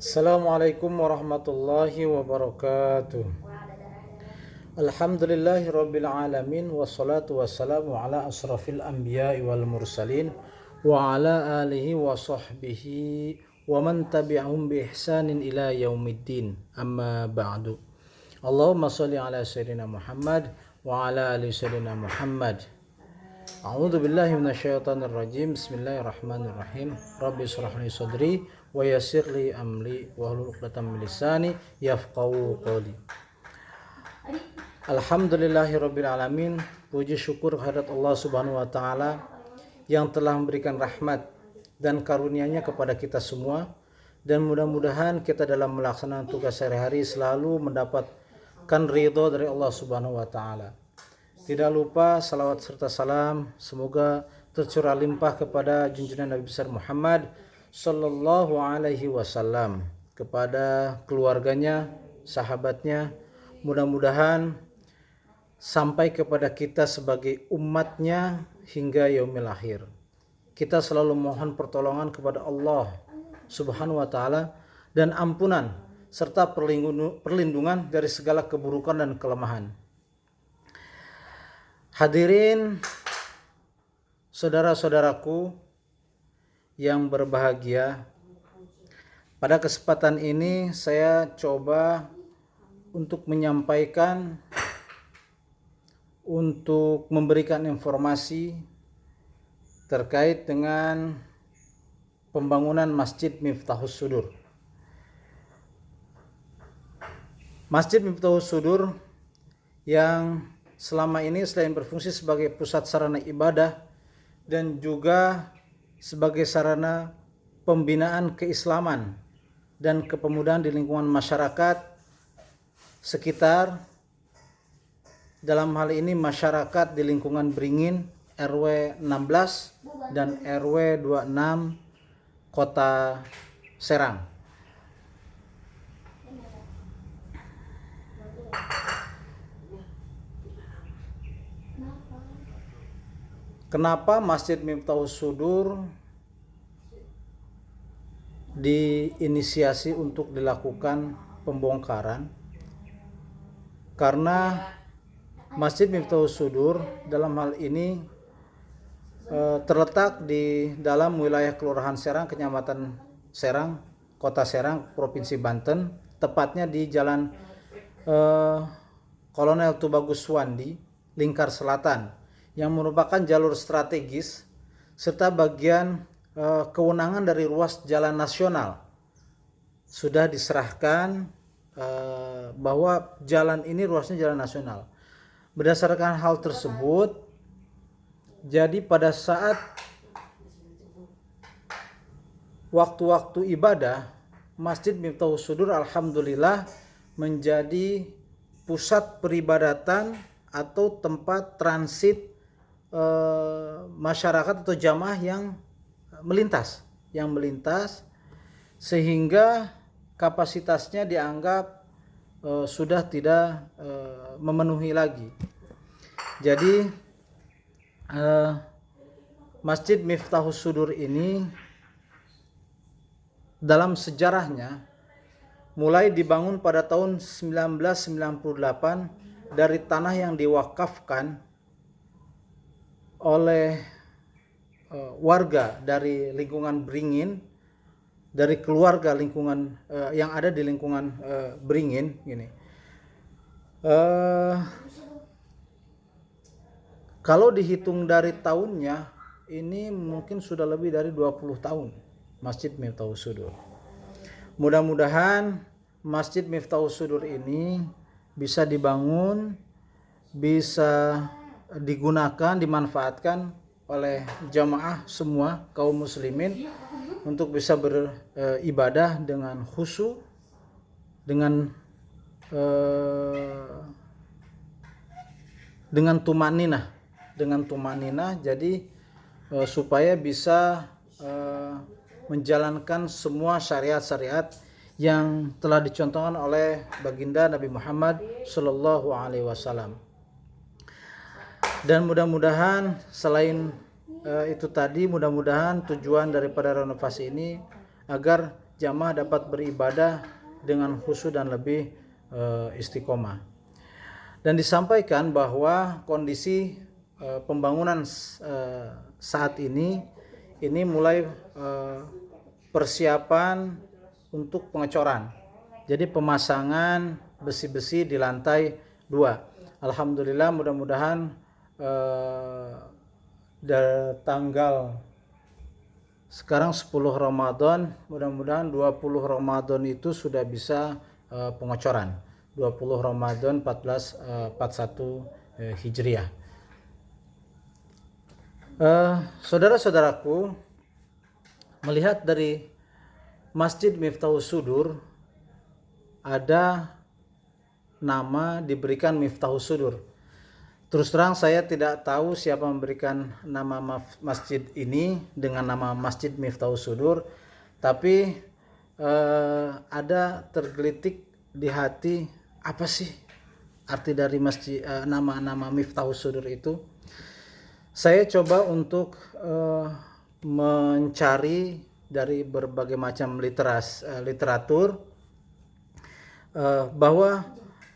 Assalamualaikum warahmatullahi wabarakatuh. Alhamdulillahi rabbil alamin wassalatu wassalamu ala asrafil anbiya'i wal mursalin wa ala alihi wa sahbihi wa man tabi'ahum bi ihsanin ila yaumiddin. Amma ba'du. Allahumma shalli ala sayyidina Muhammad wa ala ali sayyidina Muhammad. A'udzu billahi minasyaitonir rajim. Bismillahirrahmanirrahim. Rabbi shrah li sadri wa yassir li amri wahlul 'uqdatam min lisani yafqahu qawli. Alhamdulillahirabbil alamin. Puji syukur kehadirat Allah Subhanahu wa taala yang telah memberikan rahmat dan karunia-Nya kepada kita semua, dan mudah-mudahan kita dalam melaksanakan tugas sehari-hari selalu mendapatkan ridho dari Allah Subhanahu wa taala. Tidak lupa salawat serta salam semoga tercurah limpah kepada junjungan Nabi besar Muhammad sallallahu alaihi wasallam, kepada keluarganya, sahabatnya, mudah-mudahan sampai kepada kita sebagai umatnya hingga yaumil akhir. Kita selalu mohon pertolongan kepada Allah Subhanahu wa taala dan ampunan serta perlindungan dari segala keburukan dan kelemahan. Hadirin saudara-saudaraku yang berbahagia, pada kesempatan ini saya coba untuk menyampaikan, untuk memberikan informasi terkait dengan pembangunan Masjid Miftahus Sudur. Masjid Miftahus Sudur yang selama ini selain berfungsi sebagai pusat sarana ibadah dan juga sebagai sarana pembinaan keislaman dan kepemudaan di lingkungan masyarakat sekitar, dalam hal ini masyarakat di lingkungan Beringin RW 16 dan RW 26 Kota Serang. Kenapa Masjid Miftahus Sudur diinisiasi untuk dilakukan pembongkaran? Karena Masjid Miftahus Sudur dalam hal ini terletak di dalam wilayah Kelurahan Serang, Kecamatan Serang, Kota Serang, Provinsi Banten, tepatnya di Jalan Kolonel Tubagus Wandi, Lingkar Selatan, yang merupakan jalur strategis serta bagian kewenangan dari ruas jalan nasional. Sudah diserahkan bahwa jalan ini ruasnya jalan nasional. Berdasarkan hal tersebut, jadi pada saat waktu-waktu ibadah, Masjid Miftahus Sudur alhamdulillah menjadi pusat peribadatan atau tempat transit masyarakat atau jamaah yang melintas, sehingga kapasitasnya dianggap sudah tidak memenuhi lagi. Jadi Masjid Miftahus Sudur ini dalam sejarahnya mulai dibangun pada tahun 1998 dari tanah yang diwakafkan oleh warga dari lingkungan Beringin, dari keluarga lingkungan yang ada di lingkungan Beringin gini. Kalau dihitung dari tahunnya, ini mungkin sudah lebih dari 20 tahun Masjid Miftahus Sudur. Mudah-mudahan Masjid Miftahus Sudur ini bisa dibangun, bisa digunakan, dimanfaatkan oleh jamaah semua kaum muslimin untuk bisa beribadah dengan khusyuk, dengan tumaninah, jadi supaya bisa menjalankan semua syariat-syariat yang telah dicontohkan oleh baginda Nabi Muhammad sallallahu alaihi wasallam. Dan mudah-mudahan selain itu tadi, mudah-mudahan tujuan daripada renovasi ini agar jamaah dapat beribadah dengan khusyuk dan lebih istiqomah. Dan disampaikan bahwa kondisi pembangunan saat ini mulai persiapan untuk pengecoran. Jadi pemasangan besi-besi di lantai 2. Alhamdulillah, mudah-mudahan dari tanggal sekarang 10 Ramadan, mudah-mudahan 20 Ramadan itu sudah bisa pengecoran. 20 Ramadan 1441 Hijriah. Saudara-saudaraku, melihat dari Masjid Miftahus Sudur, ada nama diberikan Miftahus Sudur. Terus terang saya tidak tahu siapa memberikan nama masjid ini dengan nama Masjid Miftahus Sudur, tapi ada tergelitik di hati, apa sih arti dari masjid, nama Miftahus Sudur itu. Saya coba untuk mencari dari berbagai macam literatur bahwa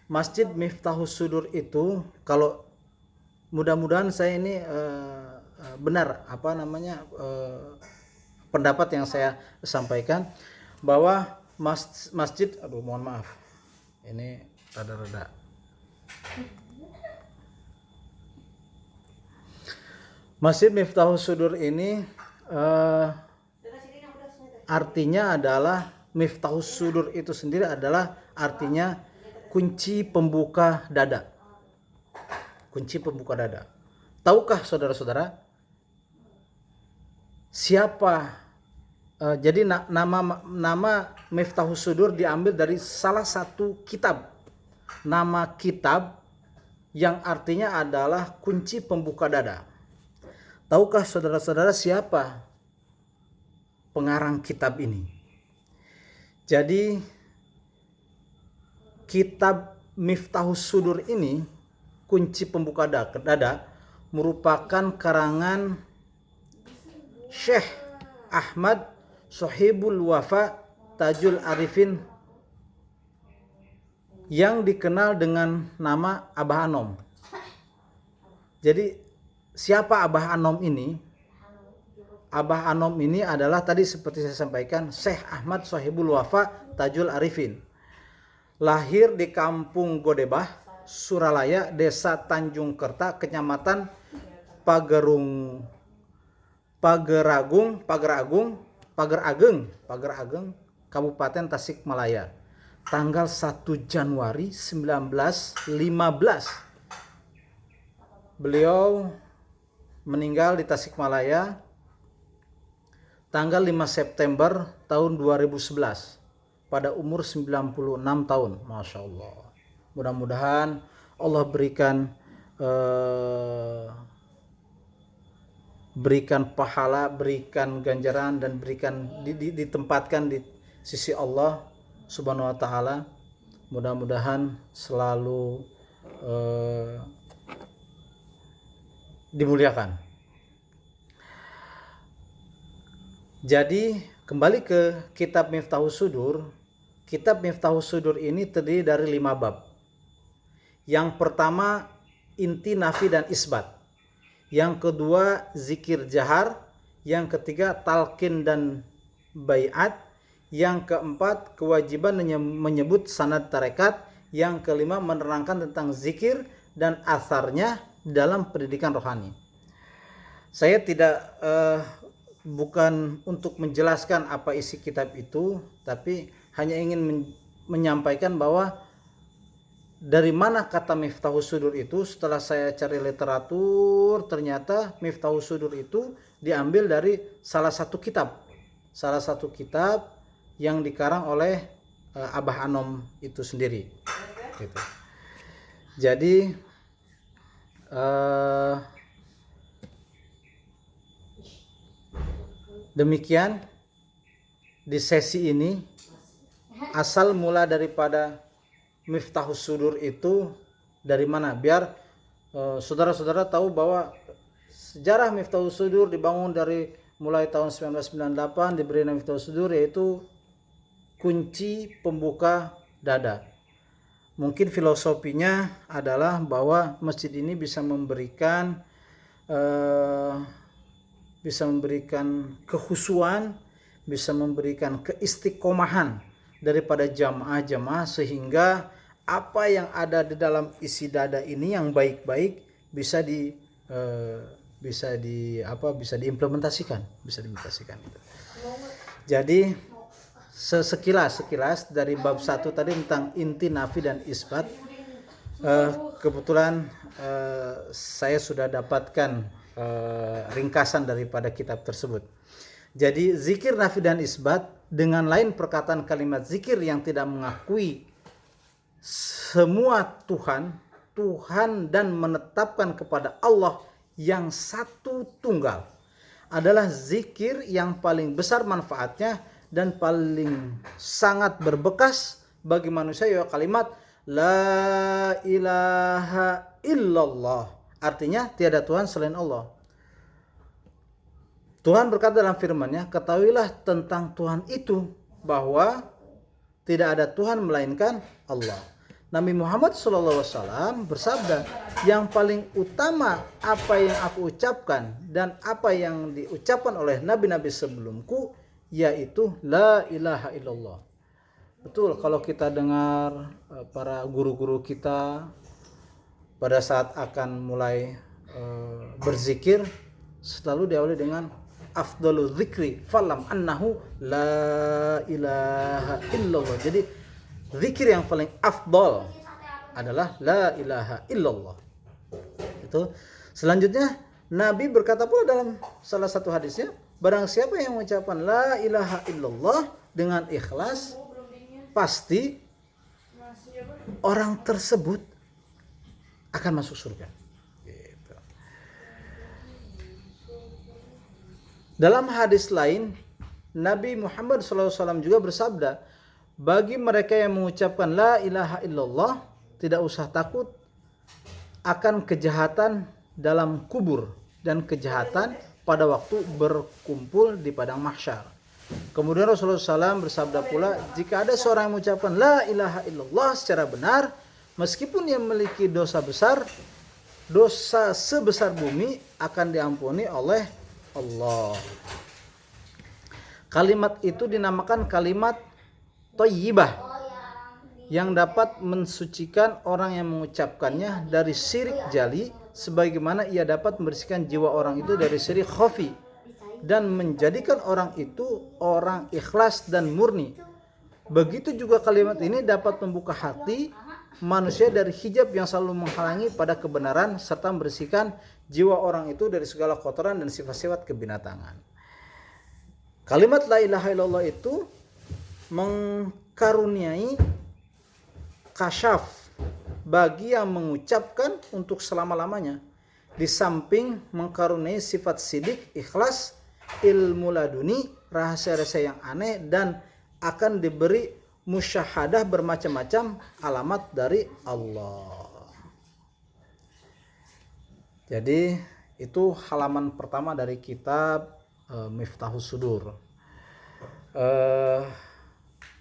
Masjid Miftahus Sudur itu, kalau mudah-mudahan saya ini benar pendapat yang saya sampaikan, bahwa masjid, mohon maaf, ini rada-rada. Masjid Miftahus Sudur ini artinya adalah, Miftahus Sudur itu sendiri adalah artinya kunci pembuka dada. Kunci pembuka dada. Tahukah saudara-saudara siapa? Jadi nama Miftahus Sudur diambil dari salah satu kitab. Nama kitab yang artinya adalah kunci pembuka dada. Tahukah saudara-saudara siapa pengarang kitab ini? Jadi kitab Miftahus Sudur ini, kunci pembuka dada, merupakan karangan Syekh Ahmad Sohibul Wafa Tajul Arifin yang dikenal dengan nama Abah Anom. Jadi siapa Abah Anom ini? Abah Anom ini adalah, tadi seperti saya sampaikan, Syekh Ahmad Sohibul Wafa Tajul Arifin. Lahir di Kampung Godebah, Suralaya, Desa Tanjung Kerta, Kecamatan Pageragung, Kabupaten Tasikmalaya. Tanggal 1 Januari 1915. Beliau meninggal di Tasikmalaya tanggal 5 September tahun 2011 pada umur 96 tahun. Masya Allah. Mudah-mudahan Allah berikan pahala, berikan ganjaran, dan ditempatkan di sisi Allah Subhanahu wa taala. Mudah-mudahan selalu dimuliakan. Jadi kembali ke kitab Miftahus Sudur. Kitab Miftahus Sudur ini terdiri dari 5 bab. Yang pertama inti, nafi, dan isbat. Yang kedua zikir jahar. Yang ketiga talqin dan baiat. Yang keempat kewajiban menyebut sanad tarekat. Yang kelima menerangkan tentang zikir dan asarnya dalam pendidikan rohani. Saya tidak bukan untuk menjelaskan apa isi kitab itu, tapi hanya ingin menyampaikan bahwa dari mana kata Miftahus Sudur itu. Setelah saya cari literatur, ternyata Miftahus Sudur itu diambil dari salah satu kitab yang dikarang oleh Abah Anom itu sendiri gitu. Jadi demikian di sesi ini, asal mula daripada Miftahus Sudur itu dari mana, biar saudara-saudara tahu bahwa sejarah Miftahus Sudur dibangun dari mulai tahun 1998, diberi nama Miftahus Sudur, yaitu kunci pembuka dada. Mungkin filosofinya adalah bahwa masjid ini bisa memberikan kekhusyuan, bisa memberikan keistiqomahan daripada jamaah-jamaah, sehingga apa yang ada di dalam isi dada ini yang baik-baik bisa diimplementasikan itu. Jadi sekilas dari bab 1 tadi tentang inti nafi dan isbat, kebetulan saya sudah dapatkan ringkasan daripada kitab tersebut. Jadi zikir nafi dan isbat dengan lain perkataan kalimat zikir yang tidak mengakui semua Tuhan dan menetapkan kepada Allah yang satu tunggal adalah zikir yang paling besar manfaatnya dan paling sangat berbekas bagi manusia, ya kalimat la ilaha illallah, artinya tiada Tuhan selain Allah. Tuhan berkata dalam firman-Nya, ketahuilah tentang Tuhan itu bahwa tidak ada Tuhan melainkan Allah. Nabi Muhammad SAW bersabda, yang paling utama apa yang aku ucapkan dan apa yang diucapkan oleh nabi-nabi sebelumku, yaitu la ilaha illallah. Betul, kalau kita dengar para guru-guru kita pada saat akan mulai berzikir, selalu diawali dengan afdalul zikri falam annahu la ilaha illallah. Jadi zikir yang paling afdal adalah la ilaha illallah. Itu. Selanjutnya Nabi berkata pula dalam salah satu hadisnya, barang siapa yang mengucapkan la ilaha illallah dengan ikhlas, pasti orang tersebut akan masuk surga. Gitu. Dalam hadis lain, Nabi Muhammad SAW juga bersabda, bagi mereka yang mengucapkan la ilaha illallah, tidak usah takut akan kejahatan dalam kubur dan kejahatan pada waktu berkumpul di padang mahsyar. Kemudian Rasulullah SAW bersabda pula, jika ada seorang yang mengucapkan la ilaha illallah secara benar, meskipun ia memiliki dosa besar, dosa sebesar bumi akan diampuni oleh Allah. Kalimat itu dinamakan kalimat thayyibah, yang dapat mensucikan orang yang mengucapkannya dari syirik jali, sebagaimana ia dapat membersihkan jiwa orang itu dari syirik khafi dan menjadikan orang itu orang ikhlas dan murni. Begitu juga kalimat ini dapat membuka hati manusia dari hijab yang selalu menghalangi pada kebenaran, serta membersihkan jiwa orang itu dari segala kotoran dan sifat-sifat kebinatangan. Kalimat la ilaha illallah itu mengkaruniai kasyaf bagi yang mengucapkan untuk selama-lamanya, di samping mengkaruniai sifat sidik, ikhlas, ilmu laduni, rahasia-rahasia yang aneh, dan akan diberi musyahadah bermacam-macam alamat dari Allah. Jadi itu halaman pertama dari kitab Miftahus Sudur.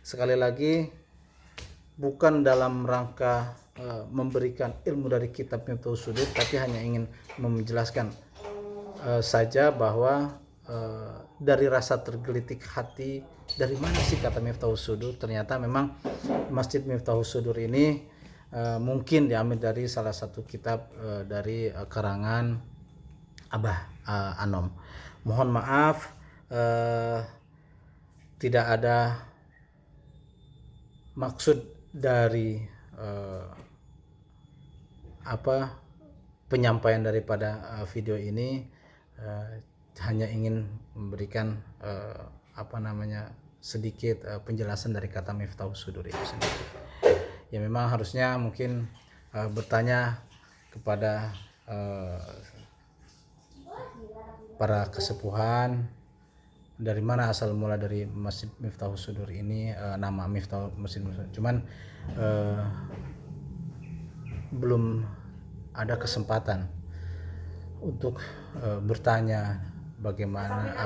Sekali lagi, bukan dalam rangka memberikan ilmu dari kitab Miftahus Sudur, tapi hanya ingin menjelaskan saja bahwa dari rasa tergelitik hati, dari mana sih kata Miftahus Sudur? Ternyata memang Masjid Miftahus Sudur ini mungkin diambil dari salah satu kitab dari karangan Abah Anom. Mohon maaf, tidak ada maksud dari penyampaian daripada video ini, hanya ingin memberikan sedikit penjelasan dari kata Miftahus Sudur itu sendiri. Ya memang harusnya mungkin bertanya kepada para kesepuhan, dari mana asal mula dari Masjid Miftahus Sudur ini, nama Masjid Miftahus. Cuman belum ada kesempatan untuk bertanya bagaimana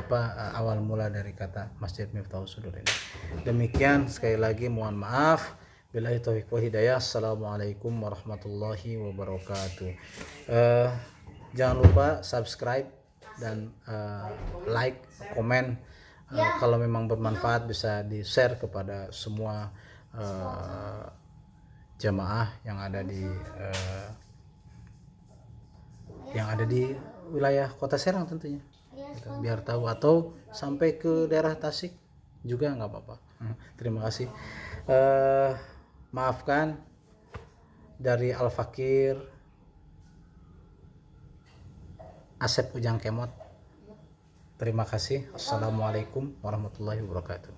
awal mula dari kata Masjid Miftahus Sudur ini. Demikian, sekali lagi mohon maaf. Billahi taufiq wal hidayah. Assalamualaikum warahmatullahi wabarakatuh. Jangan lupa subscribe dan like, komen. Kalau memang bermanfaat bisa di-share kepada semua jamaah yang ada di wilayah Kota Serang tentunya, biar tahu, atau sampai ke daerah Tasik juga nggak apa-apa. Terima kasih. Maafkan dari Al Fakir Asep Ujang Kemot. Terima kasih. Assalamualaikum warahmatullahi wabarakatuh.